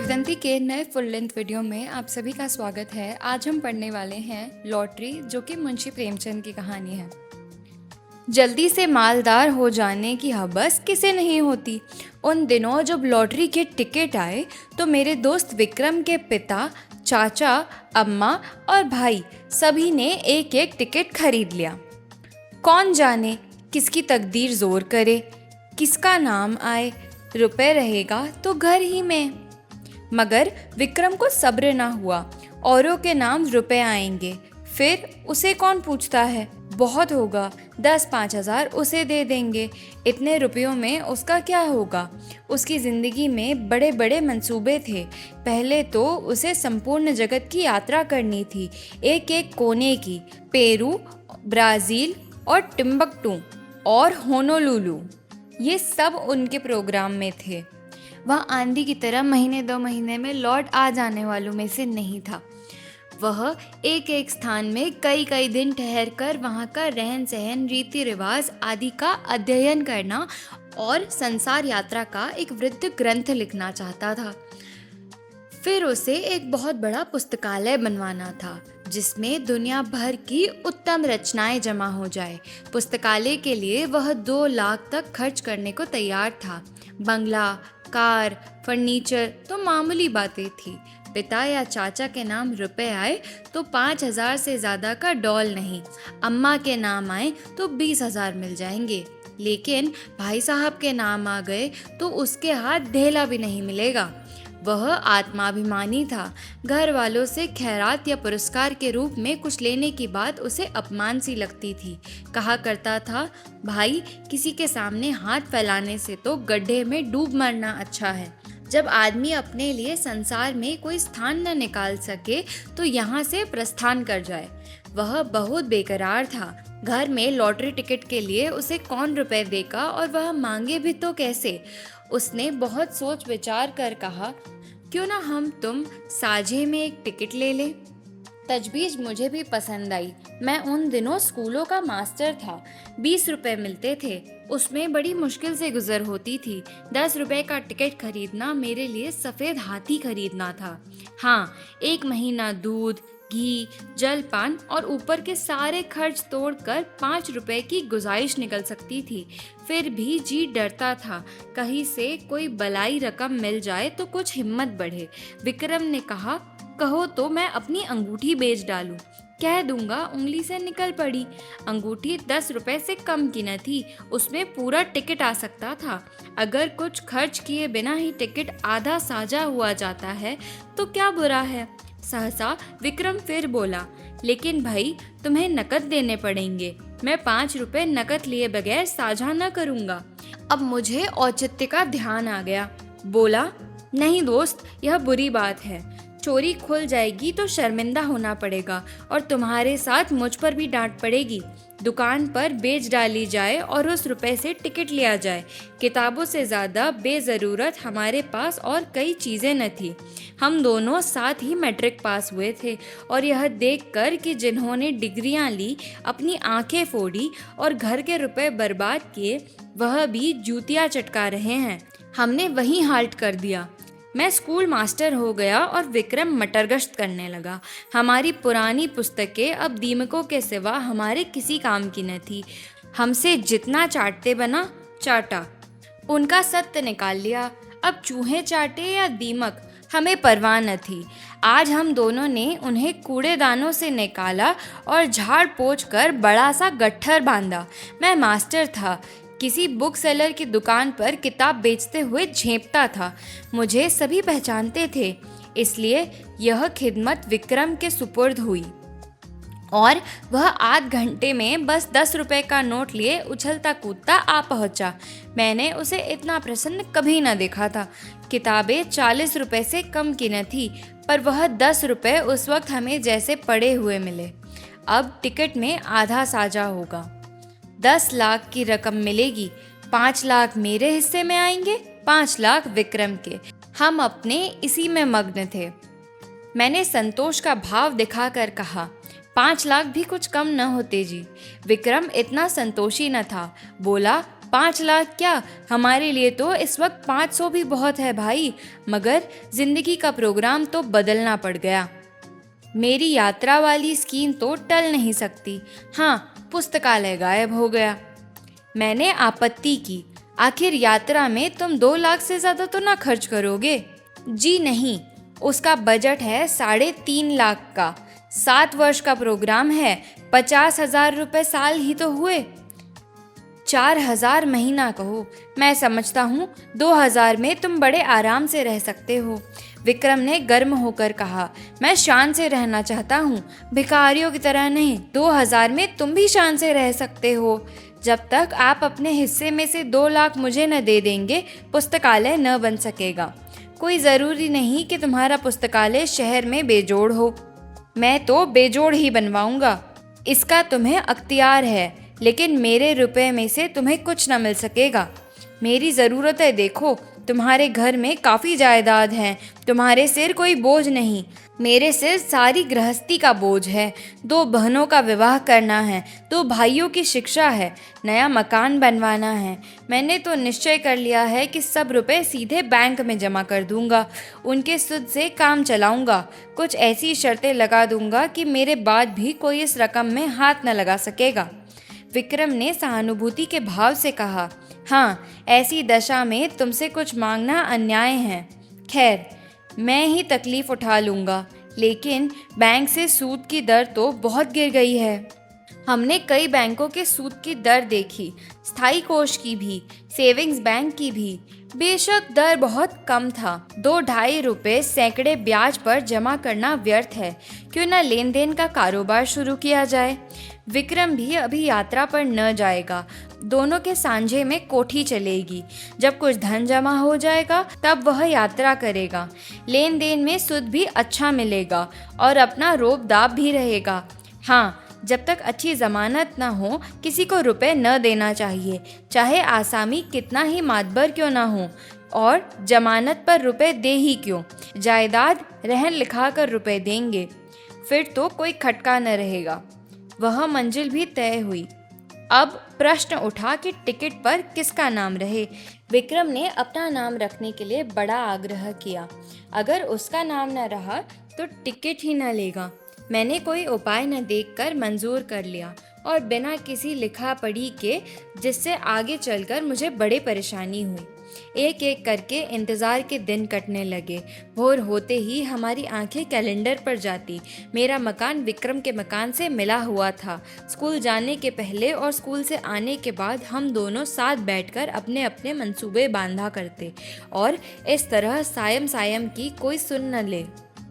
किवदंती के नए full length video में आप सभी का स्वागत है। आज हम पढ़ने वाले हैं लॉटरी, जो कि मुंशी प्रेमचंद की कहानी है। जल्दी से मालदार हो जाने की हवस किसे नहीं होती। उन दिनों जब लॉटरी के टिकट आए तो मेरे दोस्त विक्रम के पिता, चाचा, अम्मा और भाई सभी ने एक एक टिकट खरीद लिया। कौन जाने किसकी तकदीर जोर करे, किसका नाम आए, रुपए रहेगा तो घर ही में। मगर विक्रम को सब्र ना हुआ। औरों के नाम रुपए आएंगे, फिर उसे कौन पूछता है। बहुत होगा, 10-5 हज़ार उसे दे देंगे। इतने रुपयों में उसका क्या होगा। उसकी ज़िंदगी में बड़े बड़े मंसूबे थे। पहले तो उसे संपूर्ण जगत की यात्रा करनी थी, एक एक कोने की। पेरू, ब्राज़ील और टिम्बकटू और होनोलुलु, ये सब उनके प्रोग्राम में थे। वह आंधी की तरह महीने 2 महीने में लौट आ जाने वालों में से नहीं था। वह एक एक स्थान में कई कई दिन ठहर कर वहाँ का रहन सहन, रीति रिवाज आदि का अध्ययन करना और संसार यात्रा का एक वृद्ध ग्रंथ लिखना चाहता था। फिर उसे एक बहुत बड़ा पुस्तकालय बनवाना था, जिसमें दुनिया भर की उत्तम रचनाएं जमा हो जाए। पुस्तकालय के लिए वह 2 लाख तक खर्च करने को तैयार था। बंगला, कार, फर्नीचर तो मामूली बातें थी। पिता या चाचा के नाम रुपए आए तो 5,000 से ज़्यादा का डॉल नहीं। अम्मा के नाम आए तो 20,000 मिल जाएंगे। लेकिन भाई साहब के नाम आ गए तो उसके हाथ ढेला भी नहीं मिलेगा। वह आत्माभिमानी था। घर वालों से खैरात या पुरस्कार के रूप में कुछ लेने की बात उसे अपमान सी लगती थी। कहा करता था, भाई किसी के सामने हाथ फैलाने से तो गड्ढे में डूब मरना अच्छा है। जब आदमी अपने लिए संसार में कोई स्थान न निकाल सके तो यहाँ से प्रस्थान कर जाए। वह बहुत बेकरार था। घर में लॉटरी टिकट के लिए उसे कौन रुपए देगा, और वह मांगे भी तो कैसे। उसने बहुत सोच विचार कर कहा, क्यों ना हम तुम साझे में एक टिकट ले लें। तजवीज़ मुझे भी पसंद आई। मैं उन दिनों स्कूलों का मास्टर था। 20 रुपए मिलते थे, उसमें बड़ी मुश्किल से गुजर होती थी। 10 रुपए का टिकट खरीदना मेरे लिए सफ़ेद हाथी खरीदना था। हाँ, 1 महीना दूध, घी, जलपान और ऊपर के सारे खर्च तोड़कर 5 रुपए की गुजारिश निकल सकती थी। फिर भी जी डरता था, कहीं से कोई बलाई रकम मिल जाए तो कुछ हिम्मत बढ़े। विक्रम ने कहा, कहो तो मैं अपनी अंगूठी बेच डालूं। कह दूंगा, उंगली से निकल पड़ी। अंगूठी 10 रुपए से कम की न थी, उसमें पूरा टिकट आ सकता था। अगर कुछ खर्च किए बिना ही टिकट आधा साझा हुआ जाता है तो क्या बुरा है। सहसा विक्रम फिर बोला, लेकिन भाई तुम्हें नकद देने पड़ेंगे। मैं 5 रुपए नकद लिए बगैर साझा न करूँगा। अब मुझे औचित्य का ध्यान आ गया। बोला, नहीं दोस्त, यह बुरी बात है। चोरी खुल जाएगी तो शर्मिंदा होना पड़ेगा, और तुम्हारे साथ मुझ पर भी डांट पड़ेगी। दुकान पर बेच डाली जाए और उस रुपए से टिकट लिया जाए। किताबों से ज़्यादा बेज़रूरत हमारे पास और कई चीज़ें न थी। हम दोनों साथ ही मैट्रिक पास हुए थे, और यह देखकर कि जिन्होंने डिग्रियां ली अपनी आंखें फोड़ी और घर के रुपए बर्बाद किए, वह भी जूतियाँ चटका रहे हैं, हमने वहीं हाल्ट कर दिया। मैं स्कूल मास्टर हो गया और विक्रम मटरगश्त करने लगा। हमारी पुरानी पुस्तकें अब दीमकों के सिवा हमारे किसी काम की न थी। हमसे जितना चाटते बना चाटा, उनका सत्य निकाल लिया। अब चूहे चाटे या दीमक, हमें परवाह न थी। आज हम दोनों ने उन्हें कूड़ेदानों से निकाला और झाड़ पोंछ कर बड़ा सा गट्ठर बांधा। मैं मास्टर था, किसी बुक सेलर की दुकान पर किताब बेचते हुए झेंपता था। मुझे सभी पहचानते थे, इसलिए यह खिदमत विक्रम के सुपुर्द हुई, और वह आध घंटे में बस 10 रुपए का नोट लिए उछलता कूदता आ पहुंचा। मैंने उसे इतना प्रसन्न कभी न देखा था। किताबें 40 रुपए से कम की न थी, पर वह 10 रुपए उस वक्त हमें जैसे पड़े हुए मिले। अब टिकट में आधा साझा होगा। 10 लाख की रकम मिलेगी। 5 लाख मेरे हिस्से में आएंगे, 5 लाख विक्रम के। हम अपने इसी में मग्न थे। मैंने संतोष का भाव दिखाकर कहा, 5 लाख भी कुछ कम न होते जी। विक्रम इतना संतोषी न था। बोला, 5 लाख क्या, हमारे लिए तो इस वक्त 500 भी बहुत है भाई। मगर जिंदगी का प्रोग्राम तो बदलना पड़ गया। मेरी यात्रा वाली स्कीम तो टल नहीं सकती। हाँ, पुस्तकालय गायब हो गया। मैंने आपत्ति की, आखिर यात्रा में तुम 2 लाख से ज्यादा तो ना खर्च करोगे? जी नहीं, उसका बजट है 3.5 लाख का। 7 वर्ष का प्रोग्राम है, 50,000 रुपये साल ही तो हुए। 4,000 महीना कहो, मैं समझता हूँ 2,000 में तुम बड़े आराम से रह सकते हो। विक्रम ने गर्म होकर कहा, मैं शान से रहना चाहता हूँ, भिखारियों की तरह नहीं। 2,000 में तुम भी शान से रह सकते हो। जब तक आप अपने हिस्से में से 2 लाख मुझे न दे देंगे, पुस्तकालय न बन सकेगा। कोई ज़रूरी नहीं कि तुम्हारा पुस्तकालय शहर में बेजोड़ हो, मैं तो बेजोड़ ही बनवाऊंगा। इसका तुम्हें अख्तियार है, लेकिन मेरे रुपए में से तुम्हें कुछ न मिल सकेगा। मेरी ज़रूरतें देखो, तुम्हारे घर में काफ़ी जायदाद है, तुम्हारे सिर कोई बोझ नहीं। मेरे सिर सारी गृहस्थी का बोझ है। 2 बहनों का विवाह करना है, 2 भाइयों की शिक्षा है, नया मकान बनवाना है। मैंने तो निश्चय कर लिया है कि सब रुपए सीधे बैंक में जमा कर दूंगा, उनके सूद से काम चलाऊंगा। कुछ ऐसी शर्तें लगा दूंगा कि मेरे बाद भी कोई इस रकम में हाथ न लगा सकेगा। विक्रम ने सहानुभूति के भाव से कहा, हाँ, ऐसी दशा में तुमसे कुछ मांगना अन्याय है। खैर, मैं ही तकलीफ उठा लूँगा, लेकिन बैंक से सूद की दर तो बहुत गिर गई है। हमने कई बैंकों के सूद की दर देखी, स्थायी कोष की भी, सेविंग्स बैंक की भी। बेशक दर बहुत कम था, 2-2.5 रुपये सैकड़े ब्याज पर जमा करना व्यर्थ है। क्यों न लेन देन का कारोबार शुरू किया जाए। विक्रम भी अभी यात्रा पर न जाएगा, दोनों के सांझे में कोठी चलेगी। जब कुछ धन जमा हो जाएगा तब वह यात्रा करेगा। लेन देन में सूद भी अच्छा मिलेगा और अपना रोब दाब भी रहेगा। हाँ, जब तक अच्छी जमानत न हो, किसी को रुपए न देना चाहिए, चाहे आसामी कितना ही मातबर क्यों ना हो। और जमानत पर रुपए दे ही क्यों, जायदाद रहन लिखा कर रुपए देंगे, फिर तो कोई खटका न रहेगा। वह मंजिल भी तय हुई। अब प्रश्न उठा कि टिकट पर किसका नाम रहे। विक्रम ने अपना नाम रखने के लिए बड़ा आग्रह किया। अगर उसका नाम न रहा तो टिकट ही न लेगा। मैंने कोई उपाय न देखकर मंजूर कर लिया और बिना किसी लिखा पढ़ी के, जिससे आगे चलकर मुझे बड़ी परेशानी हुई। एक एक करके इंतज़ार के दिन कटने लगे। भोर होते ही हमारी आंखें कैलेंडर पर जाती। मेरा मकान विक्रम के मकान से मिला हुआ था। स्कूल जाने के पहले और स्कूल से आने के बाद हम दोनों साथ बैठकर अपने अपने मंसूबे बांधा करते और इस तरह सायम सायम की कोई सुन न ले।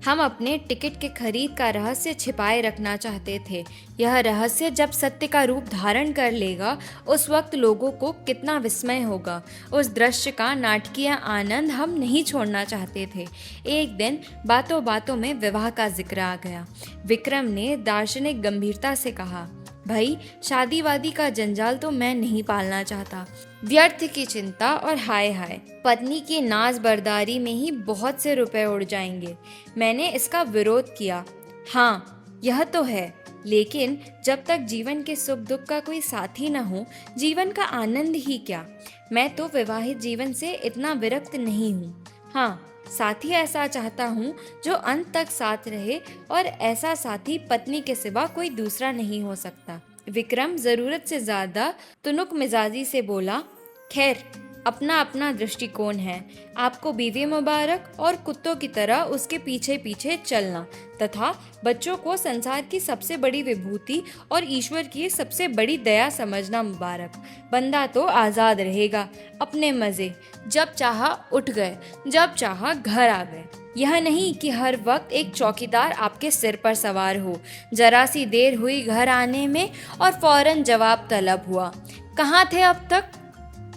हम अपने टिकट के खरीद का रहस्य छिपाए रखना चाहते थे। यह रहस्य जब सत्य का रूप धारण कर लेगा, उस वक्त लोगों को कितना विस्मय होगा। उस दृश्य का नाटकीय आनंद हम नहीं छोड़ना चाहते थे। एक दिन बातों बातों में विवाह का जिक्र आ गया। विक्रम ने दार्शनिक गंभीरता से कहा, भाई, शादी वादी का जंजाल तो मैं नहीं पालना चाहता। व्यर्थ की चिंता और हाय हाय, पत्नी की नाज बर्दारी में ही बहुत से रुपए उड़ जाएंगे। मैंने इसका विरोध किया। हाँ, यह तो है, लेकिन जब तक जीवन के सुख दुख का कोई साथी न हो, जीवन का आनंद ही क्या। मैं तो विवाहित जीवन से इतना विरक्त नहीं हूँ। हाँ, साथी ऐसा चाहता हूँ जो अंत तक साथ रहे, और ऐसा साथी पत्नी के सिवा कोई दूसरा नहीं हो सकता। विक्रम जरूरत से ज्यादा तुनुक मिजाजी से बोला, खैर, अपना अपना दृष्टिकोण है। आपको बीवी मुबारक और कुत्तों की तरह उसके पीछे पीछे चलना तथा बच्चों को संसार की सबसे बड़ी विभूति और ईश्वर की सबसे बड़ी दया समझना मुबारक। बंदा तो आज़ाद रहेगा, अपने मज़े, जब चाहा उठ गए, जब चाहा घर आ गए। यह नहीं कि हर वक्त एक चौकीदार आपके सिर पर सवार हो। जरा सी देर हुई घर आने में और फौरन जवाब तलब हुआ, कहाँ थे अब तक?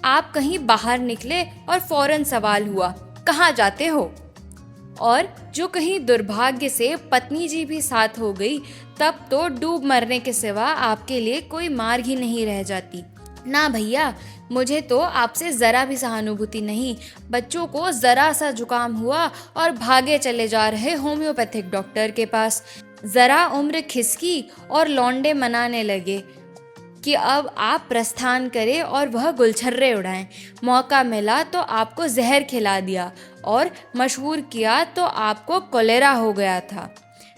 आप कहीं बाहर निकले और फौरन सवाल हुआ, कहाँ जाते हो? और जो कहीं दुर्भाग्य से पत्नी जी भी साथ हो गई, तब तो डूब मरने के सिवा आपके लिए कोई मार्ग ही नहीं रह जाती। ना भैया, मुझे तो आपसे ज़रा भी सहानुभूति नहीं। बच्चों को ज़रा सा जुकाम हुआ और भागे चले जा रहे होम्योपैथिक डॉक्टर के पास। ज़रा उम्र खिसकी और लौंडे मनाने लगे। कि अब आप प्रस्थान करें और वह गुलछर्रे उड़ाएं। मौका मिला तो आपको जहर खिला दिया और मशहूर किया तो आपको कोलेरा हो गया था।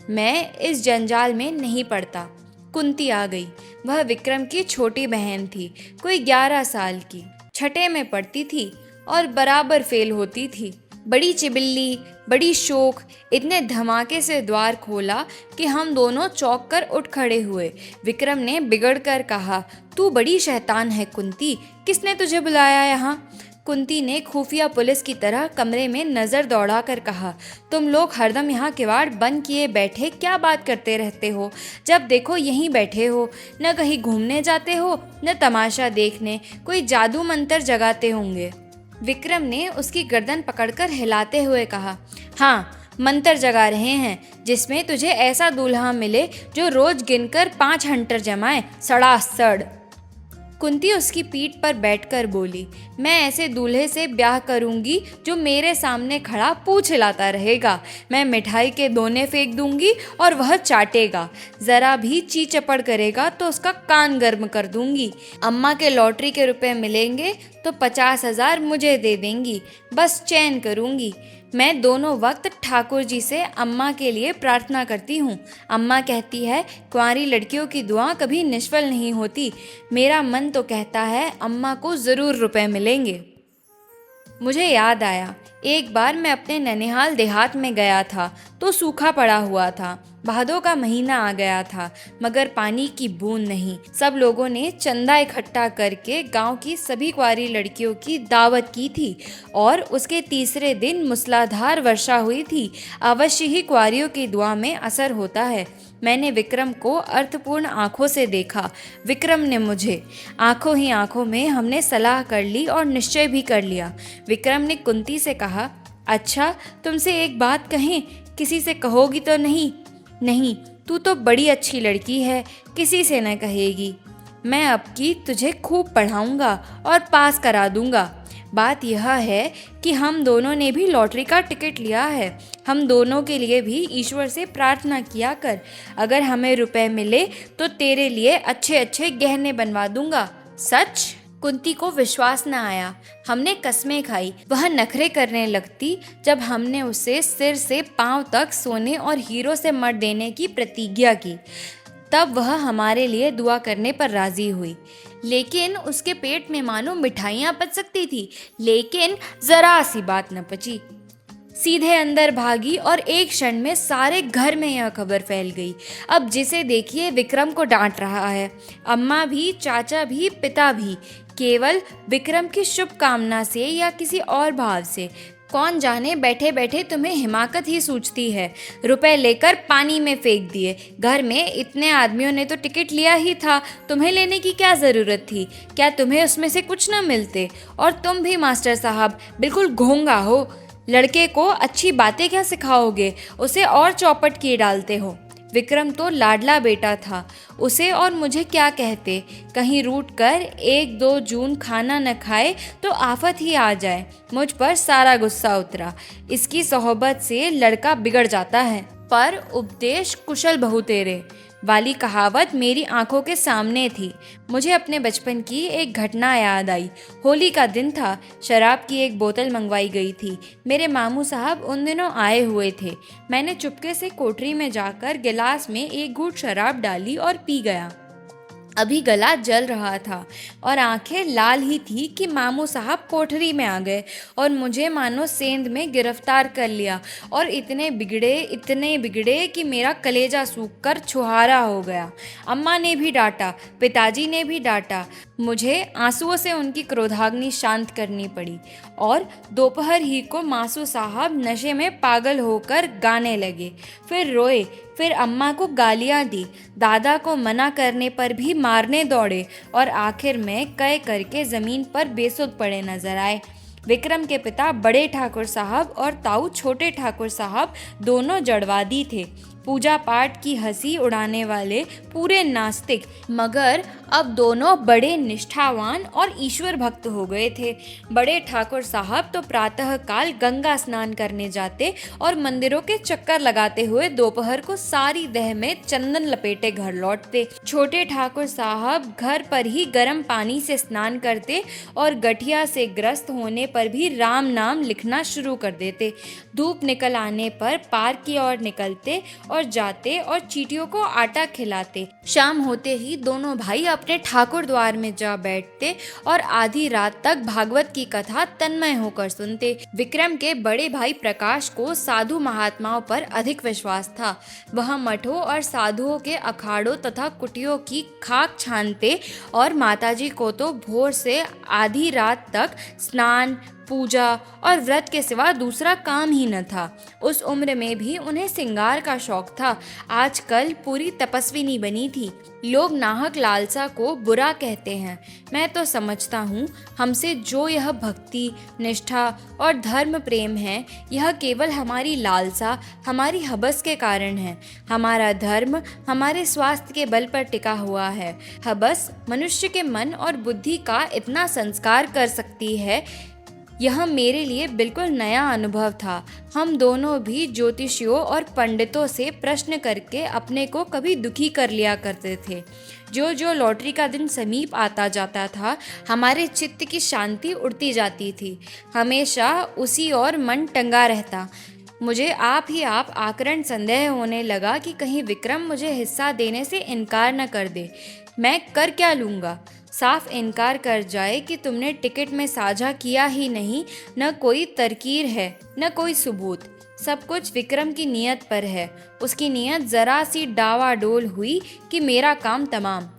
मैं इस जंजाल में नहीं पड़ता। कुंती आ गई। वह विक्रम की छोटी बहन थी, कोई 11 साल की। छठे में पढ़ती थी और बराबर फेल होती थी। बड़ी चिबिल्ली, बड़ी शोक, इतने धमाके से द्वार खोला कि हम दोनों चौंक कर उठ खड़े हुए। विक्रम ने बिगड़ कर कहा, तू बड़ी शैतान है कुंती, किसने तुझे बुलाया यहाँ? कुंती ने खुफिया पुलिस की तरह कमरे में नज़र दौड़ा कर कहा, तुम लोग हरदम यहाँ किवाड़ बंद किए बैठे क्या बात करते रहते हो? जब देखो यहीं बैठे हो, न कहीं घूमने जाते हो न तमाशा देखने। कोई जादू मंतर जगाते होंगे। विक्रम ने उसकी गर्दन पकड़कर हिलाते हुए कहा, हाँ, मंतर जगा रहे हैं, जिसमें तुझे ऐसा दूल्हा मिले जो रोज गिनकर 5 हंटर जमाए, सड़ासड़। कुंती उसकी पीठ पर बैठकर बोली, मैं ऐसे दूल्हे से ब्याह करूंगी जो मेरे सामने खड़ा पूँछ हिलाता रहेगा। मैं मिठाई के दोने फेंक दूंगी और वह चाटेगा। जरा भी ची चपड़ करेगा तो उसका कान गर्म कर दूंगी। अम्मा के लॉटरी के रुपए मिलेंगे तो 50,000 मुझे दे देंगी। बस चैन करूंगी। मैं दोनों वक्त ठाकुर जी से अम्मा के लिए प्रार्थना करती हूँ। अम्मा कहती है, कुंवारी लड़कियों की दुआ कभी निष्फल नहीं होती। मेरा मन तो कहता है अम्मा को ज़रूर रुपए मिलेंगे। मुझे याद आया, एक बार मैं अपने ननिहाल देहात में गया था तो सूखा पड़ा हुआ था। भादों का महीना आ गया था, मगर पानी की बूंद नहीं। सब लोगों ने चंदा इकट्ठा करके गांव की सभी कुंवारी लड़कियों की दावत की थी और उसके तीसरे दिन मूसलाधार वर्षा हुई थी। अवश्य ही कुंवारियों की दुआ में असर होता है। मैंने विक्रम को अर्थपूर्ण आंखों से देखा। विक्रम ने मुझे। आंखों ही आंखों में हमने सलाह कर ली और निश्चय भी कर लिया। विक्रम ने कुंती से कहा, अच्छा, तुमसे एक बात कहें, किसी से कहोगी तो नहीं? नहीं, तू तो बड़ी अच्छी लड़की है, किसी से न कहेगी। मैं अब की तुझे खूब पढ़ाऊंगा और पास करा दूंगा। बात यह है कि हम दोनों ने भी लॉटरी का टिकट लिया है। हम दोनों के लिए भी ईश्वर से प्रार्थना किया कर। अगर हमें रुपए मिले तो तेरे लिए अच्छे अच्छे गहने बनवा दूंगा। सच? कुंती को विश्वास न आया। हमने कस्में खाई। वह नखरे करने लगती जब हमने उसे सिर से पांव तक सोने और हीरो से मर देने की प्रतिज्ञा की। तब वह हमारे लिए दुआ करने पर राजी हुई। लेकिन उसके पेट में मानो मिठाइयाँ पच सकती थी, लेकिन जरा सी बात न पची। सीधे अंदर भागी और एक क्षण में सारे घर में यह खबर फैल गई। अब जिसे देखिए विक्रम को डांट रहा है। अम्मा भी, चाचा भी, पिता भी, केवल विक्रम की शुभकामना से या किसी और भाव से। कौन जाने बैठे बैठे तुम्हें हिमाकत ही सूझती है। रुपए लेकर पानी में फेंक दिए। घर में इतने आदमियों ने तो टिकट लिया ही था, तुम्हें लेने की क्या ज़रूरत थी? क्या तुम्हें उसमें से कुछ न मिलते? और तुम भी मास्टर साहब बिल्कुल घोंगा हो। लड़के को अच्छी बातें क्या सिखाओगे, उसे और चौपट किए डालते हो। विक्रम तो लाडला बेटा था, उसे और मुझे क्या कहते। कहीं रूठ कर 1-2 जून खाना न खाए तो आफत ही आ जाए। मुझ पर सारा गुस्सा उतरा। इसकी सोहबत से लड़का बिगड़ जाता है। पर उपदेश कुशल बहु तेरे वाली कहावत मेरी आंखों के सामने थी। मुझे अपने बचपन की एक घटना याद आई। होली का दिन था। शराब की एक बोतल मंगवाई गई थी। मेरे मामू साहब उन दिनों आए हुए थे। मैंने चुपके से कोठरी में जाकर गिलास में एक घूंट शराब डाली और पी गया। अभी गला जल रहा था और आंखें लाल ही थी कि मामू साहब कोठरी में आ गए और मुझे मानो सेंध में गिरफ्तार कर लिया और इतने बिगड़े कि मेरा कलेजा सूख कर छुहारा हो गया। अम्मा ने भी डांटा, पिताजी ने भी डांटा। मुझे आंसुओं से उनकी क्रोधाग्नि शांत करनी पड़ी और दोपहर ही को मासू साहब नशे में पागल होकर गाने लगे। फिर रोए, फिर अम्मा को गालियाँ दी, दादा को मना करने पर भी मारने दौड़े और आखिर में कह करके ज़मीन पर बेसुध पड़े नजर आए। विक्रम के पिता बड़े ठाकुर साहब और ताऊ छोटे ठाकुर साहब दोनों जड़वादी थे। पूजा पाठ की हंसी उड़ाने वाले पूरे नास्तिक, मगर अब दोनों बड़े निष्ठावान और ईश्वर भक्त हो गए थे। बड़े ठाकुर साहब तो प्रातः काल गंगा स्नान करने जाते और मंदिरों के चक्कर लगाते हुए दोपहर को सारी देह में चंदन लपेटे घर लौटते। छोटे ठाकुर साहब घर पर ही गर्म पानी से स्नान करते और गठिया से ग्रस्त होने पर भी राम नाम लिखना शुरू कर देते। धूप निकल आने पर पार्क की ओर निकलते और जाते और चींटियों को आटा खिलाते। शाम होते ही दोनों भाई अपने ठाकुर द्वार में जा बैठते और आधी रात तक भागवत की कथा तन्मय होकर सुनते। विक्रम के बड़े भाई प्रकाश को साधु महात्माओं पर अधिक विश्वास था। वह मठों और साधुओं के अखाड़ों तथा कुटियों की खाक छानते और माताजी को तो भोर से आधी रात तक स्नान, पूजा और व्रत के सिवा दूसरा काम ही न था। उस उम्र में भी उन्हें श्रृंगार का शौक था। आजकल पूरी तपस्विनी बनी थी। लोग नाहक लालसा को बुरा कहते हैं। मैं तो समझता हूँ हमसे जो यह भक्ति, निष्ठा और धर्म प्रेम है, यह केवल हमारी लालसा, हमारी हवस के कारण है। हमारा धर्म हमारे स्वास्थ्य के बल पर टिका हुआ है। हवस मनुष्य के मन और बुद्धि का इतना संस्कार कर सकती है। यह मेरे लिए बिल्कुल नया अनुभव था। हम दोनों भी ज्योतिषियों और पंडितों से प्रश्न करके अपने को कभी दुखी कर लिया करते थे। जो जो लॉटरी का दिन समीप आता जाता था, हमारे चित्त की शांति उड़ती जाती थी। हमेशा उसी ओर मन टंगा रहता। मुझे आप ही आप आकरण संदेह होने लगा कि कहीं विक्रम मुझे हिस्सा देने से इनकार न कर दे। मैं कर क्या लूँगा? साफ इनकार कर जाए कि तुमने टिकट में साझा किया ही नहीं, न कोई तरकीर है न कोई सबूत। सब कुछ विक्रम की नीयत पर है। उसकी नीयत जरा सी डावाडोल हुई कि मेरा काम तमाम।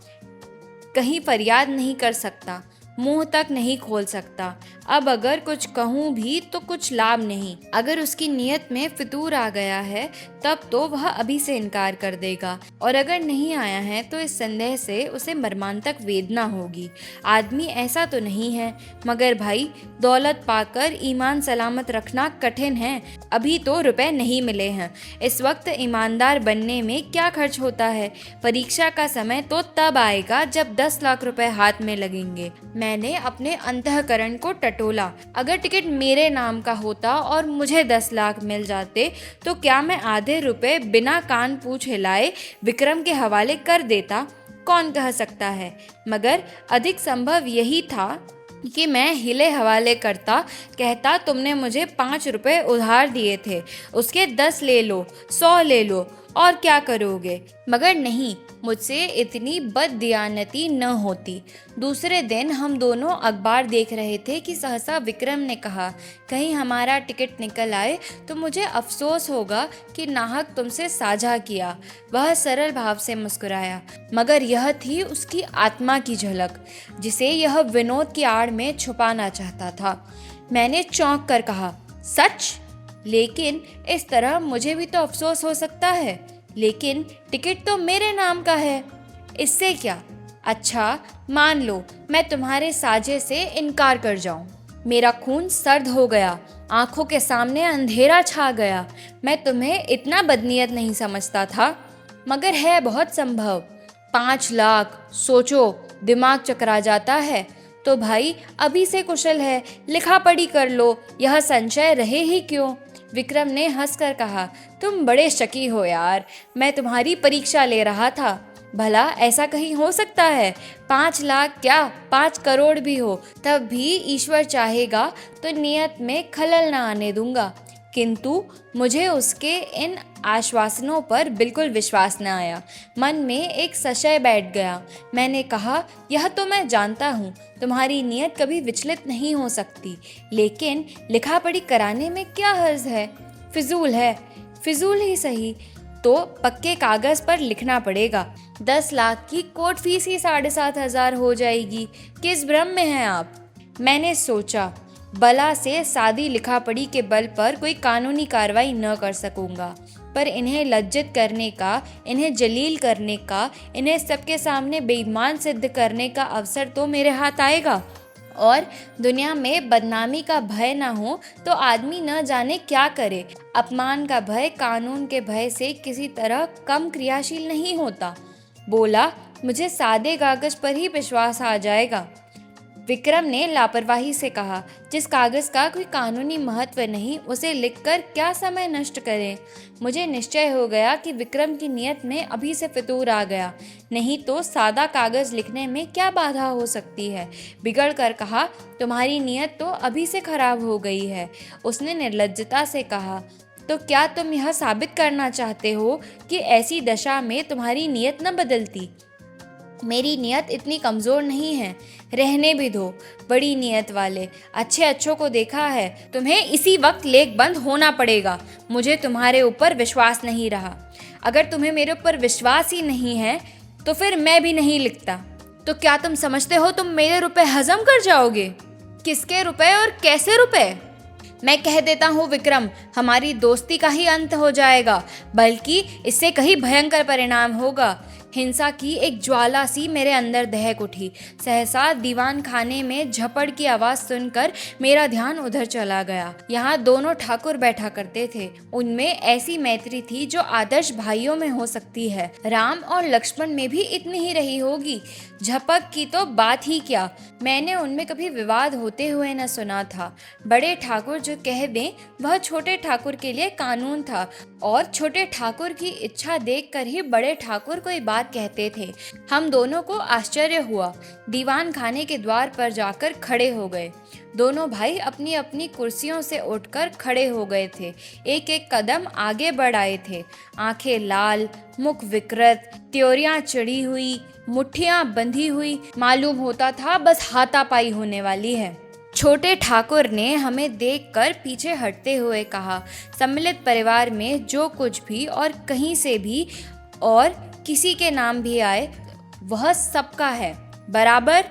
कहीं फरियाद नहीं कर सकता, मुंह तक नहीं खोल सकता। अब अगर कुछ कहूँ भी तो कुछ लाभ नहीं। अगर उसकी नीयत में फितूर आ गया है तब तो वह अभी से इनकार कर देगा, और अगर नहीं आया है तो इस संदेह से उसे मर्मांतक वेदना होगी। आदमी ऐसा तो नहीं है, मगर भाई दौलत पाकर ईमान सलामत रखना कठिन है। अभी तो रुपए नहीं मिले हैं। इस वक्त ईमानदार बनने में क्या खर्च होता है? परीक्षा का समय तो तब आएगा जब 10 लाख रुपए हाथ में लगेंगे। मैंने अपने अंतःकरण को टटोला। अगर टिकट मेरे नाम का होता और मुझे 10 लाख मिल जाते तो क्या मैं आधे रुपए बिना कान पूछ हिलाए विक्रम के हवाले कर देता? कौन कह सकता है, मगर अधिक संभव यही था कि मैं हिले हवाले करता। कहता तुमने मुझे 5 रुपए उधार दिए थे, उसके 10 ले लो, 100 ले लो, और क्या करोगे? मगर नहीं, मुझसे इतनी बददियानती न होती। दूसरे दिन हम दोनों अखबार देख रहे थे कि सहसा विक्रम ने कहा, कहीं हमारा टिकट निकल आए तो मुझे अफसोस होगा कि नाहक तुमसे साझा किया। वह सरल भाव से मुस्कुराया, मगर यह थी उसकी आत्मा की झलक, जिसे यह विनोद की आड़ में छुपाना चाहता था। मैंने चौंक कर कहा, सच? लेकिन इस तरह मुझे भी तो अफसोस हो सकता है। लेकिन टिकट तो मेरे नाम का है, इससे क्या? अच्छा, मान लो मैं तुम्हारे साझे से इनकार कर जाऊं। मेरा खून सर्द हो गया, आंखों के सामने अंधेरा छा गया। मैं तुम्हें इतना बदनीयत नहीं समझता था, मगर है बहुत संभव। 5 लाख, सोचो, दिमाग चकरा जाता है। तो भाई अभी से कुशल है, लिखा पढ़ी कर लो, यह संशय रहे ही क्यों? विक्रम ने हंसकर कहा, तुम बड़े शकी हो यार। मैं तुम्हारी परीक्षा ले रहा था। भला ऐसा कहीं हो सकता है? 5 लाख क्या, 5 करोड़ भी हो, तब भी ईश्वर चाहेगा तो नियत में खलल ना आने दूंगा। किंतु मुझे उसके इन आश्वासनों पर बिल्कुल विश्वास न आया। मन में एक संशय बैठ गया। मैंने कहा, यह तो मैं जानता हूँ, तुम्हारी नीयत कभी विचलित नहीं हो सकती, लेकिन लिखा पढ़ी कराने में क्या हर्ज है? फिजूल है। फिजूल ही सही तो पक्के कागज पर लिखना पड़ेगा। 10 लाख की कोर्ट फीस ही 7,500 हो जाएगी। किस भ्रम में हैं आप? मैंने सोचा, बला से सादी लिखा पढ़ी के बल पर कोई कानूनी कार्रवाई न कर सकूंगा, पर इन्हें लज्जित करने का, इन्हें जलील करने का, इन्हें सबके सामने बेईमान सिद्ध करने का अवसर तो मेरे हाथ आएगा। और दुनिया में बदनामी का भय न हो तो आदमी न जाने क्या करे। अपमान का भय कानून के भय से किसी तरह कम क्रियाशील नहीं होता। बोला, मुझे सादे कागज पर ही विश्वास आ जाएगा। विक्रम ने लापरवाही से कहा, जिस कागज का कोई कानूनी महत्व नहीं उसे लिखकर क्या समय नष्ट करें। मुझे निश्चय हो गया कि विक्रम की नीयत में अभी से फितूर आ गया, नहीं तो सादा कागज लिखने में क्या बाधा हो सकती है। बिगड़ कर कहा, तुम्हारी नीयत तो अभी से खराब हो गई है। उसने निर्लज्जता से कहा, तो क्या तुम यह साबित करना चाहते हो कि ऐसी दशा में तुम्हारी नीयत न बदलती? मेरी नीयत इतनी कमज़ोर नहीं है, रहने भी दो। बड़ी नीयत वाले अच्छे अच्छों को देखा है। तुम्हें इसी वक्त लेख बंद होना पड़ेगा। मुझे तुम्हारे ऊपर विश्वास नहीं रहा। अगर तुम्हें मेरे ऊपर विश्वास ही नहीं है तो फिर मैं भी नहीं लिखता। तो क्या तुम समझते हो तुम मेरे रुपए हजम कर जाओगे? किसके रुपए और कैसे रुपए? मैं कह देता हूँ विक्रम, हमारी दोस्ती का ही अंत हो जाएगा, बल्कि इससे कहीं भयंकर परिणाम होगा। हिंसा की एक ज्वाला सी मेरे अंदर दहक उठी। सहसा दीवान खाने में झपड़ की आवाज सुनकर मेरा ध्यान उधर चला गया। यहाँ दोनों ठाकुर बैठा करते थे। उनमें ऐसी मैत्री थी जो आदर्श भाइयों में हो सकती है। राम और लक्ष्मण में भी इतनी ही रही होगी। झपक की तो बात ही क्या, मैंने उनमें कभी विवाद होते हुए न सुना था। बड़े ठाकुर जो कह दें वह छोटे ठाकुर के लिए कानून था, और छोटे ठाकुर की इच्छा देखकर ही बड़े ठाकुर कोई बात कहते थे। हम दोनों को आश्चर्य हुआ। दीवान खाने के द्वार पर जाकर खड़े हो गए। दोनों भाई अपनी अपनी कुर्सियों से उठकर खड़े हो गए थे। एक एक कदम आगे बढ़ आए थे। आंखें लाल, मुख विकृत, त्योरियां चढ़ी हुई, मुट्ठियां बंधी हुई, मालूम होता था बस हाथापाई होने वाली है। छोटे ठाकुर ने हमें देखकर पीछे हटते हुए कहा, सम्मिलित परिवार में जो कुछ भी और कहीं से भी और किसी के नाम भी आए वह सबका है, बराबर।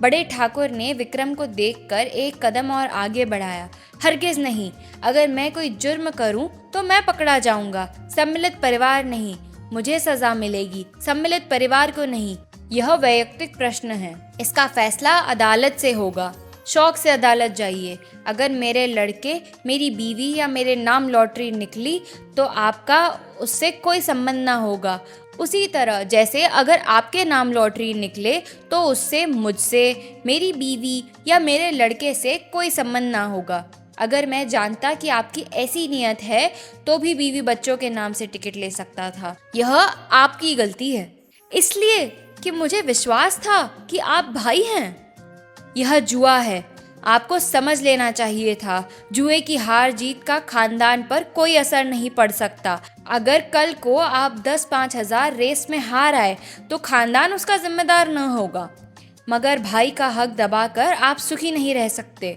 बड़े ठाकुर ने विक्रम को देखकर एक कदम और आगे बढ़ाया। हरगिज नहीं, अगर मैं कोई जुर्म करूं तो मैं पकड़ा जाऊंगा। सम्मिलित परिवार नहीं, मुझे सजा मिलेगी, सम्मिलित परिवार को नहीं। यह वैयक्तिक प्रश्न है, इसका फैसला अदालत से होगा। शौक से अदालत जाइए। अगर मेरे लड़के, मेरी बीवी या मेरे नाम लॉटरी निकली तो आपका उससे कोई संबंध ना होगा। उसी तरह जैसे अगर आपके नाम लॉटरी निकले तो उससे, मुझसे, मेरी बीवी या मेरे लड़के से कोई संबंध ना होगा। अगर मैं जानता कि आपकी ऐसी नीयत है तो भी बीवी बच्चों के नाम से टिकट ले सकता था। यह आपकी गलती है, इसलिए कि मुझे विश्वास था कि आप भाई हैं। यह जुआ है, आपको समझ लेना चाहिए था। जुए की हार जीत का खानदान पर कोई असर नहीं पड़ सकता। अगर कल को आप 10-5 हजार रेस में हार आए तो खानदान उसका जिम्मेदार न होगा, मगर भाई का हक दबाकर आप सुखी नहीं रह सकते।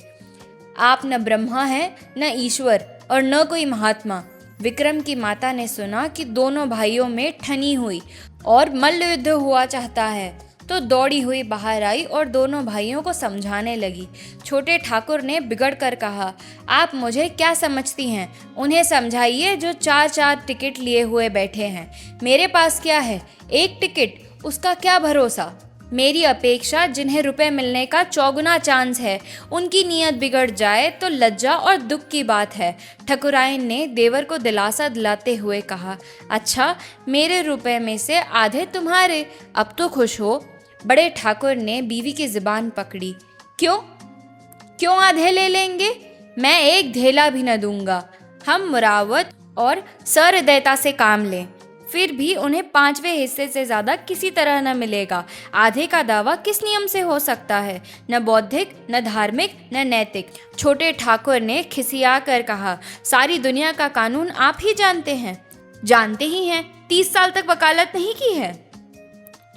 आप न ब्रह्मा हैं, न ईश्वर और न कोई महात्मा। विक्रम की माता ने सुना कि दोनों भाइयों में ठनी हुई और मल्ल युद्ध हुआ चाहता है तो दौड़ी हुई बाहर आई और दोनों भाइयों को समझाने लगी। छोटे ठाकुर ने बिगड़ कर कहा, आप मुझे क्या समझती हैं? उन्हें समझाइए जो 4-4 टिकट लिए हुए बैठे हैं। मेरे पास क्या है, एक टिकट, उसका क्या भरोसा। मेरी अपेक्षा जिन्हें रुपए मिलने का 4 चांस है, उनकी नीयत बिगड़ जाए तो लज्जा और दुख की बात है। ठकुराइन ने देवर को दिलासा दिलाते हुए कहा, अच्छा, मेरे रुपए में से आधे तुम्हारे, अब तो खुश हो। बड़े ठाकुर ने बीवी की जुबान पकड़ी, क्यों आधे ले लेंगे? मैं एक धेला भी न दूंगा। हम मुरावत और सहृदयता से काम लें, फिर भी उन्हें 5वें हिस्से से ज्यादा किसी तरह न मिलेगा। आधे का दावा किस नियम से हो सकता है? न बौद्धिक, न धार्मिक, न नैतिक। छोटे ठाकुर ने खिसिया कर कहा, सारी दुनिया का कानून आप ही जानते हैं। जानते ही हैं, 30 साल तक वकालत नहीं की है।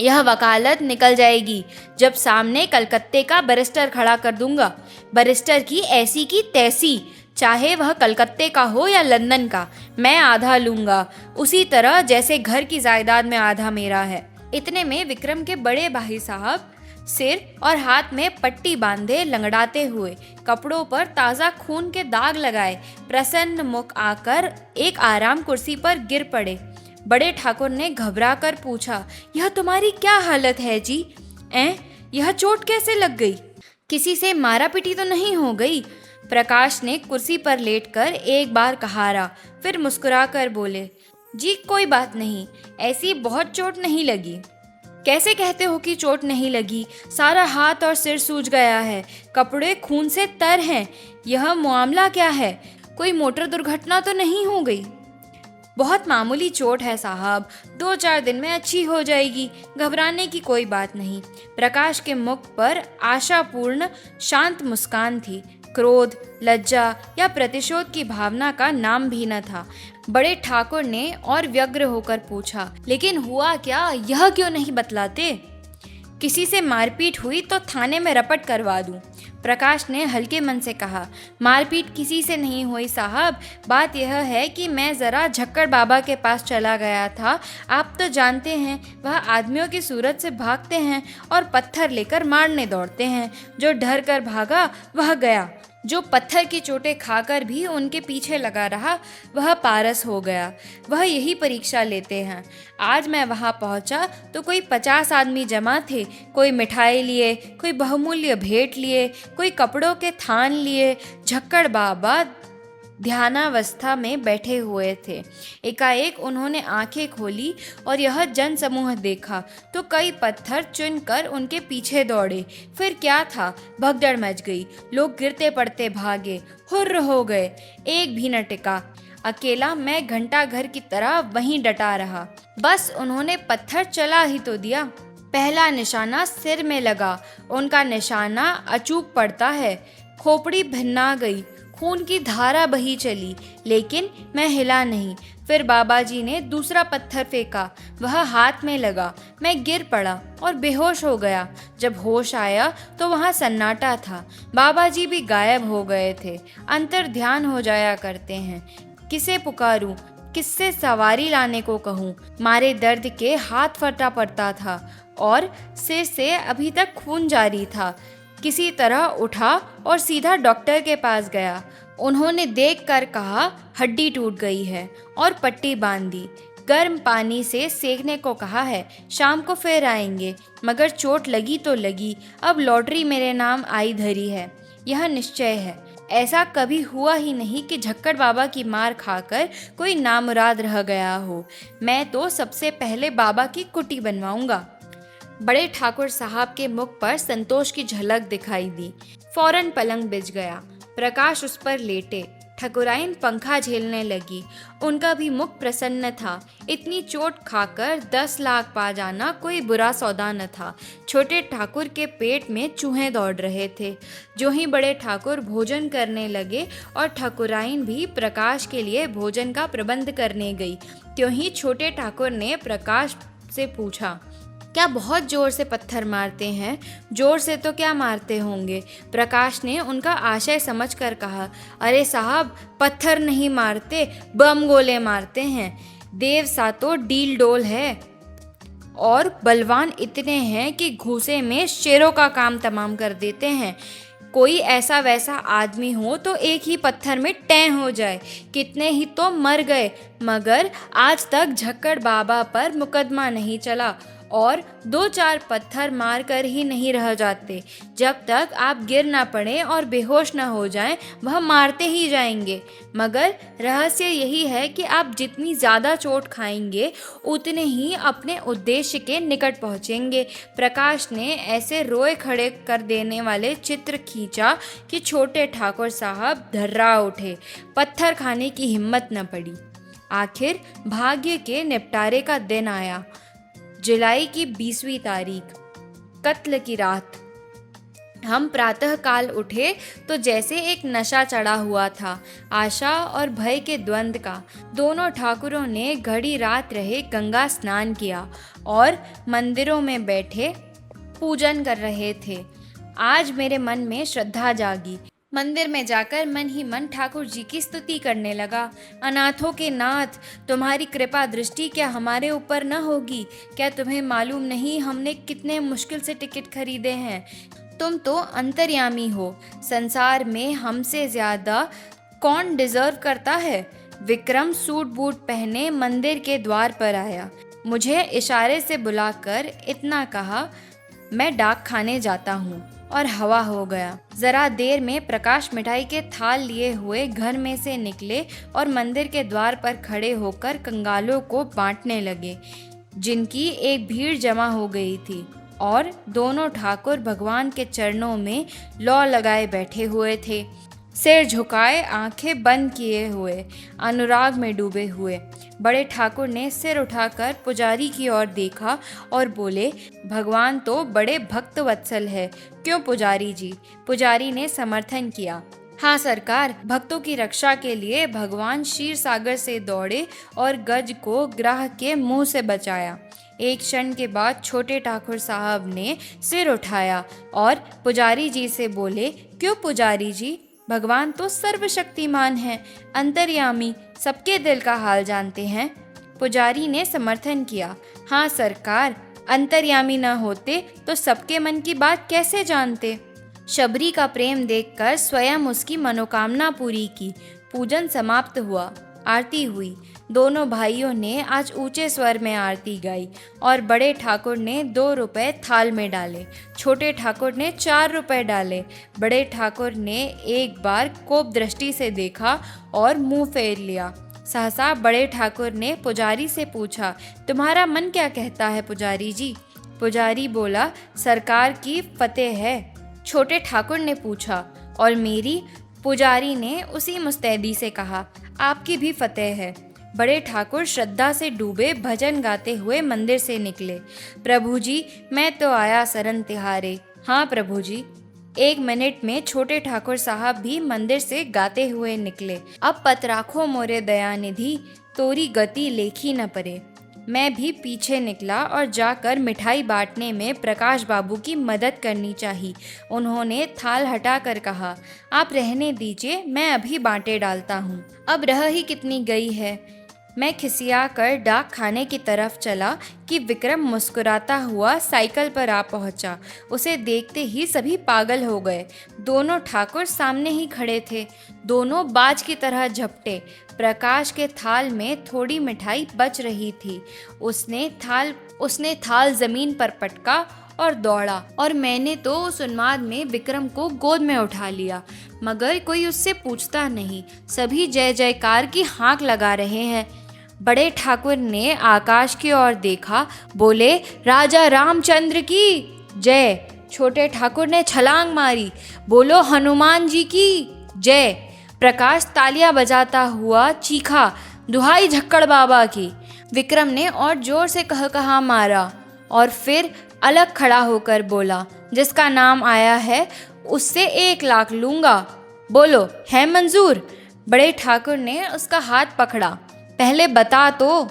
यह वकालत निकल जाएगी जब सामने कलकत्ते का बैरिस्टर खड़ा कर दूंगा। बैरिस्टर की ऐसी की तैसी, चाहे वह कलकत्ते का हो या लंदन का, मैं आधा लूंगा, उसी तरह जैसे घर की जायदाद में आधा मेरा है। इतने में विक्रम के बड़े भाई साहब सिर और हाथ में पट्टी बांधे, लंगड़ाते हुए, कपड़ों पर ताज़ा खून के दाग लगाए, प्रसन्न मुख आकर एक आराम कुर्सी पर गिर पड़े। बड़े ठाकुर ने घबरा कर पूछा, यह तुम्हारी क्या हालत है जी? यह चोट कैसे लग गई? किसी से मारा पिटी तो नहीं हो गई? प्रकाश ने कुर्सी पर लेटकर एक बार कहारा, फिर मुस्कुराकर बोले, जी कोई बात नहीं, ऐसी बहुत चोट नहीं लगी। कैसे कहते हो कि चोट नहीं लगी? सारा हाथ और सिर सूज गया है, कपड़े खून से तर हैं। यह मामला क्या है? कोई मोटर दुर्घटना तो नहीं हो गई? बहुत मामूली चोट है साहब, 2-4 दिन में अच्छी हो जाएगी, घबराने की कोई बात नहीं। प्रकाश के मुख पर आशापूर्ण शांत मुस्कान थी। क्रोध, लज्जा या प्रतिशोध की भावना का नाम भी न था। बड़े ठाकुर ने और व्यग्र होकर पूछा, लेकिन हुआ क्या, यह क्यों नहीं बतलाते? किसी से मारपीट हुई तो थाने में रपट करवा दूं। प्रकाश ने हल्के मन से कहा, मारपीट किसी से नहीं हुई साहब, बात यह है कि मैं ज़रा झक्कड़ बाबा के पास चला गया था। आप तो जानते हैं, वह आदमियों की सूरत से भागते हैं और पत्थर लेकर मारने दौड़ते हैं। जो डर कर भागा वह गया, जो पत्थर की चोटें खाकर भी उनके पीछे लगा रहा वह पारस हो गया। वह यही परीक्षा लेते हैं। आज मैं वहाँ पहुँचा तो कोई 50 आदमी जमा थे। कोई मिठाई लिए, कोई बहुमूल्य भेंट लिए, कोई कपड़ों के थान लिए। झक्कड़ बाबा ध्यानावस्था में बैठे हुए थे। एकाएक उन्होंने आंखें खोली और यह जनसमूह देखा तो कई पत्थर चुनकर उनके पीछे दौड़े। फिर क्या था, भगदड़ मच गई। लोग गिरते पड़ते भागे, हुर्र हो गए। एक भी न टिका। अकेला मैं घंटा घर की तरह वहीं डटा रहा। बस उन्होंने पत्थर चला ही तो दिया। पहला निशाना सिर में लगा। उनका निशाना अचूक पड़ता है। खोपड़ी भिन्ना गई, खून की धारा बही चली, लेकिन मैं हिला नहीं। फिर बाबा जी ने दूसरा पत्थर फेंका, वह हाथ में लगा। मैं गिर पड़ा और बेहोश हो गया। जब होश आया तो वहाँ सन्नाटा था। बाबा जी भी गायब हो गए थे। अंतर ध्यान हो जाया करते हैं। किसे पुकारूं, किससे सवारी लाने को कहूँ? मारे दर्द के हाथ फटा पड़ता था और सिर से अभी तक खून जारी था। किसी तरह उठा और सीधा डॉक्टर के पास गया। उन्होंने देखकर कहा, हड्डी टूट गई है, और पट्टी बांध दी। गर्म पानी से सेकने को कहा है। शाम को फिर आएंगे। मगर चोट लगी तो लगी। अब लॉटरी मेरे नाम आई धरी है, यह निश्चय है। ऐसा कभी हुआ ही नहीं कि झक्कड़ बाबा की मार खाकर कोई नामुराद रह गया हो। मैं तो सबसे पहले बाबा की कुटी बनवाऊंगा। बड़े ठाकुर साहब के मुख पर संतोष की झलक दिखाई दी। फौरन पलंग बिछ गया। प्रकाश उस पर लेटे। ठकुराइन पंखा झेलने लगी। उनका भी मुख प्रसन्न था। इतनी चोट खाकर 10 लाख पा जाना कोई बुरा सौदा न था। छोटे ठाकुर के पेट में चूहे दौड़ रहे थे। जो ही बड़े ठाकुर भोजन करने लगे और ठकुराइन भी प्रकाश के लिए भोजन का प्रबंध करने गई, त्यों ही छोटे ठाकुर ने प्रकाश से पूछा, क्या बहुत जोर से पत्थर मारते हैं? जोर से तो क्या मारते होंगे? प्रकाश ने उनका आशय समझकर कहा, अरे साहब, पत्थर नहीं मारते, बम गोले मारते हैं। देव सा तो डील डोल है और बलवान इतने हैं कि घूसे में शेरों का काम तमाम कर देते हैं। कोई ऐसा वैसा आदमी हो तो एक ही पत्थर में टैं हो जाए। कितने ही तो मर गए, मगर आज तक झक्कड़ बाबा पर मुकदमा नहीं चला और 2-4 पत्थर मार कर ही नहीं रह जाते। जब तक आप गिर ना पड़े और बेहोश ना हो जाएं, वह मारते ही जाएंगे। मगर रहस्य यही है कि आप जितनी ज़्यादा चोट खाएंगे, उतने ही अपने उद्देश्य के निकट पहुंचेंगे। प्रकाश ने ऐसे रोए खड़े कर देने वाले चित्र खींचा कि छोटे ठाकुर साहब धर्रा उठे। पत्थर खाने की हिम्मत न पड़ी। आखिर भाग्य के निपटारे का दिन आया। जुलाई की 20वीं तारीख, कत्ल की रात। हम प्रातःकाल उठे तो जैसे एक नशा चढ़ा हुआ था, आशा और भय के द्वंद्व का। दोनों ठाकुरों ने घड़ी रात रहे गंगा स्नान किया और मंदिरों में बैठे पूजन कर रहे थे। आज मेरे मन में श्रद्धा जागी। मंदिर में जाकर मन ही मन ठाकुर जी की स्तुति करने लगा। अनाथों के नाथ, तुम्हारी कृपा दृष्टि क्या हमारे ऊपर न होगी? क्या तुम्हें मालूम नहीं हमने कितने मुश्किल से टिकट खरीदे हैं? तुम तो अंतर्यामी हो। संसार में हमसे ज्यादा कौन डिजर्व करता है? विक्रम सूट बूट पहने मंदिर के द्वार पर आया। मुझे इशारे से बुलाकर इतना कहा, मैं डाक खाने जाता हूँ और हवा हो गया। जरा देर में प्रकाश मिठाई के थाल लिए हुए घर में से निकले और मंदिर के द्वार पर खड़े होकर कंगालों को बांटने लगे, जिनकी एक भीड़ जमा हो गई थी। और दोनों ठाकुर भगवान के चरणों में लौ लगाए बैठे हुए थे, सिर झुकाए, आंखें बंद किए हुए, अनुराग में डूबे हुए। बड़े ठाकुर ने सिर उठाकर पुजारी की ओर देखा और बोले, भगवान तो बड़े भक्त वत्सल है, क्यों पुजारी जी? पुजारी ने समर्थन किया, हाँ सरकार, भक्तों की रक्षा के लिए भगवान क्षीर सागर से दौड़े और गज को ग्राह के मुंह से बचाया। एक क्षण के बाद छोटे ठाकुर साहब ने सिर उठाया और पुजारी जी से बोले, क्यों पुजारी जी? भगवान तो सर्वशक्तिमान है, अंतर्यामी, सबके दिल का हाल जानते हैं। पुजारी ने समर्थन किया, हाँ सरकार, अंतर्यामी न होते तो सबके मन की बात कैसे जानते? शबरी का प्रेम देखकर स्वयं उसकी मनोकामना पूरी की। पूजन समाप्त हुआ, आरती हुई। दोनों भाइयों ने आज ऊंचे स्वर में आरती गाई और बड़े ठाकुर ने 2 रुपए थाल में डाले, छोटे ठाकुर ने 4 रुपए डाले। बड़े ठाकुर ने एक बार कोप दृष्टि से देखा और मुंह फेर लिया। सहसा बड़े ठाकुर ने पुजारी से पूछा, तुम्हारा मन क्या कहता है पुजारी जी? पुजारी बोला, सरकार की फतेह है। छोटे ठाकुर ने पूछा, और मेरी? पुजारी ने उसी मुस्तैदी से कहा, आपकी भी फतेह है। बड़े ठाकुर श्रद्धा से डूबे भजन गाते हुए मंदिर से निकले। प्रभु जी, मैं तो आया शरण तिहारे। हाँ प्रभु जी। 1 मिनट में छोटे ठाकुर साहब भी मंदिर से गाते हुए निकले। अब पत राखो मोरे दयानिधि, तोरी गति लेखी न परे। मैं भी पीछे निकला और जाकर मिठाई बांटने में प्रकाश बाबू की मदद करनी चाहिए। उन्होंने थाल हटाकर कहा, आप रहने दीजिए, मैं अभी बांटे डालता हूँ। अब रह ही कितनी गई है। मैं खिसिया कर डाक खाने की तरफ चला कि विक्रम मुस्कुराता हुआ साइकिल पर आ पहुंचा। उसे देखते ही सभी पागल हो गए। दोनों ठाकुर सामने ही खड़े थे। दोनों बाज की तरह झपटे। प्रकाश के थाल में थोड़ी मिठाई बच रही थी। उसने थाल जमीन पर पटका और दौड़ा, और मैंने तो उस उन्माद में विक्रम को गोद में उठा लिया, मगर कोई उससे पूछता नहीं। सभी जय जयकार की हाँक लगा रहे हैं। बड़े ठाकुर ने आकाश की ओर देखा, बोले, राजा रामचंद्र की जय। छोटे ठाकुर ने छलांग मारी, बोलो हनुमान जी की जय। प्रकाश तालियां बजाता हुआ चीखा, दुहाई झक्कड़ बाबा की। विक्रम ने और जोर से कहा मारा और फिर अलग खड़ा होकर बोला, जिसका नाम आया है उससे 1 लाख लूंगा। बोलो, है मंजूर? बड़े ठाकुर ने उसका हाथ पकड़ा, पहले बता तो।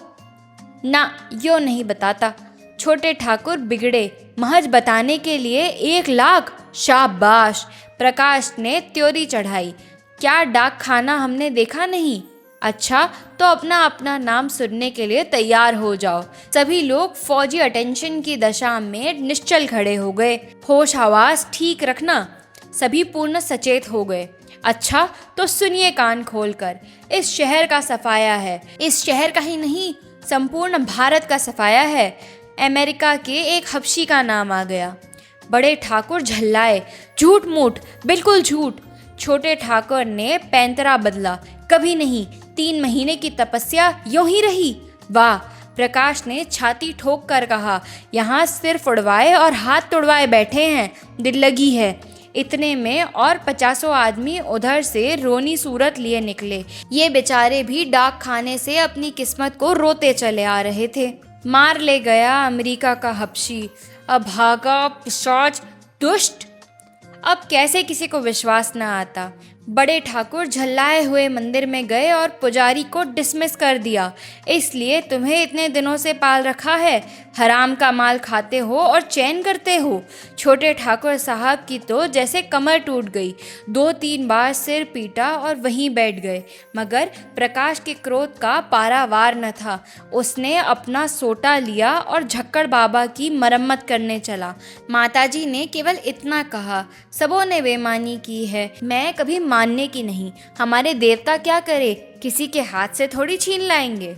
ना, यो नहीं बताता। छोटे ठाकुर बिगड़े, महज बताने के लिए 1 लाख? शाबाश। प्रकाश ने त्योरी चढ़ाई, क्या डाक खाना हमने देखा नहीं? अच्छा, तो अपना अपना नाम सुनने के लिए तैयार हो जाओ। सभी लोग फौजी अटेंशन की दशा में निश्चल खड़े हो गए। होश हवास ठीक रखना। सभी पूर्ण सचेत हो गए। अच्छा, तो सुनिए कान खोलकर, इस शहर का सफाया है। इस शहर का ही नहीं, संपूर्ण भारत का सफाया है। अमेरिका के एक हबशी का नाम आ गया। बड़े ठाकुर झल्लाए, झूठ मूठ, बिल्कुल झूठ। छोटे ठाकुर ने पैंतरा बदला, कभी नहीं। 3 महीने की तपस्या यूं ही रही। वाह। प्रकाश ने छाती ठोक कर कहा, यहाँ सिर उड़वाए और हाथ तुड़वाए बैठे हैं, दिल लगी है। इतने में और 50 आदमी उधर से रोनी सूरत लिए निकले। ये बेचारे भी डाक खाने से अपनी किस्मत को रोते चले आ रहे थे। मार ले गया अमेरिका का हबशी, अभागा, पिशाच, दुष्ट। अब कैसे किसी को विश्वास न आता। बड़े ठाकुर झल्लाए हुए मंदिर में गए और पुजारी को डिसमिस कर दिया। इसलिए तुम्हें इतने दिनों से पाल रखा है, हराम का माल खाते हो और चैन करते हो। छोटे ठाकुर साहब की तो जैसे कमर टूट गई। 2-3 बार सिर पीटा और वहीं बैठ गए। मगर प्रकाश के क्रोध का पारावार न था। उसने अपना सोटा लिया और झक्कड़ बाबा की मरम्मत करने चला। माताजी ने केवल इतना कहा, सबों ने बेईमानी की है, मैं कभी मानने की नहीं। हमारे देवता क्या करे, किसी के हाथ से थोड़ी छीन लाएंगे।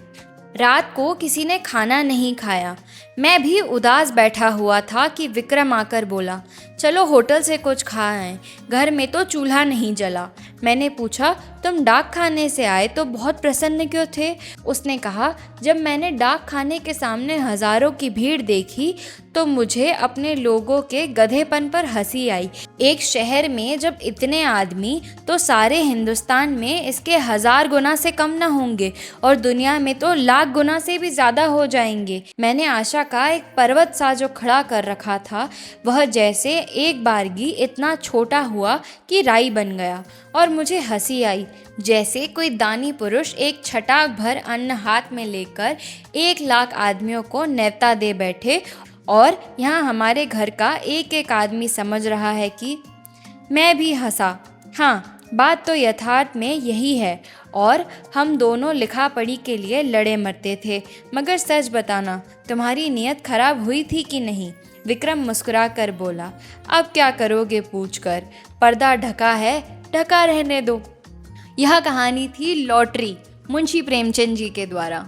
रात को किसी ने खाना नहीं खाया। मैं भी उदास बैठा हुआ था कि विक्रम आकर बोला, चलो होटल से कुछ खा आएं, घर में तो चूल्हा नहीं जला। मैंने पूछा, तुम डाक खाने से आए तो बहुत प्रसन्न क्यों थे? उसने कहा, जब मैंने डाक खाने के सामने हजारों की भीड़ देखी तो मुझे अपने लोगों के गधेपन पर हंसी आई। एक शहर में जब इतने आदमी तो सारे हिंदुस्तान में इसके 1000 गुना से कम न होंगे और दुनिया में तो लाख गुना से भी ज्यादा हो जाएंगे। मैंने आशा का एक पर्वत सा जो खड़ा कर रखा था वह जैसे एक बारगी इतना छोटा हुआ कि राई बन गया और मुझे हंसी आई, जैसे कोई दानी पुरुष एक छटाक भर अन्न हाथ में लेकर 1 लाख आदमियों को न्योता दे बैठे और यहाँ हमारे घर का एक एक आदमी समझ रहा है कि। मैं भी हंसा। हाँ, बात तो यथार्थ में यही है और हम दोनों लिखा पढ़ी के लिए लड़े मरते थे। मगर सच बताना, तुम्हारी नीयत खराब हुई थी कि नहीं? विक्रम मुस्कुरा कर बोला। अब क्या करोगे पूछकर, पर्दा ढका है, ढका रहने दो। यह कहानी थी लॉटरी, मुंशी प्रेमचंद जी के द्वारा।